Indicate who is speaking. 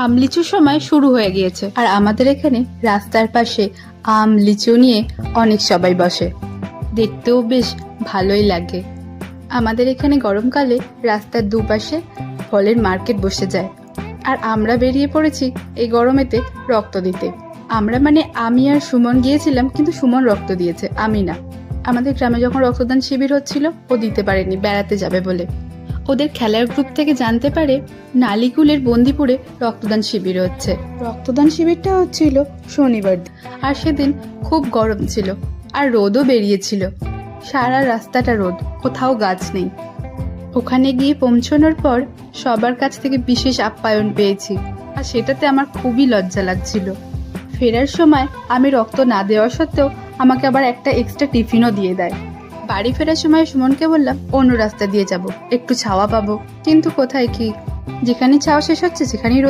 Speaker 1: আম লিচুর সময় শুরু হয়ে গিয়েছে, আর আমাদের এখানে রাস্তার পাশে আম লিচু নিয়ে অনেক সবাই বসে, দেখতেও বেশ ভালোই লাগে। আমাদের এখানে গরমকালে রাস্তার দুপাশে ফলের মার্কেট বসে যায়, আর আমরা বেরিয়ে পড়েছি এই গরমেতে রক্ত দিতে। আমরা মানে আমি আর সুমন গিয়েছিলাম, কিন্তু সুমন রক্ত দিয়েছে, আমি না। আমাদের গ্রামে যখন রক্তদান শিবির হচ্ছিল, ও দিতে পারেনি, বেড়াতে যাবে বলে। ওদের খেলার গ্রুপ থেকে জানতে পারে নালিকুলের বন্দিপুরে রক্তদান শিবির হচ্ছে। রক্তদান শিবিরটা হচ্ছিল শনিবার দিন, আর সেদিন খুব গরম ছিল, আর রোদও বেরিয়েছিল। সারা রাস্তাটা রোদ, কোথাও গাছ নেই। ওখানে গিয়ে পৌঁছানোর পর সবার কাছ থেকে বিশেষ আপ্যায়ন পেয়েছি, আর সেটাতে আমার খুবই লজ্জা লাগছিল। ফেরার সময় আমি রক্ত না দেওয়া সত্ত্বেও আমাকে আবার একটা এক্সট্রা টিফিনও দিয়ে দেয়। বাড়ি ফেরার সময় সুমনকে বললাম অন্য রাস্তা দিয়ে যাব, একটু ছাওয়া পাবো, কিন্তু কোথায় কি, যেখানে ছাওয়া শেষ হচ্ছে সেখানেই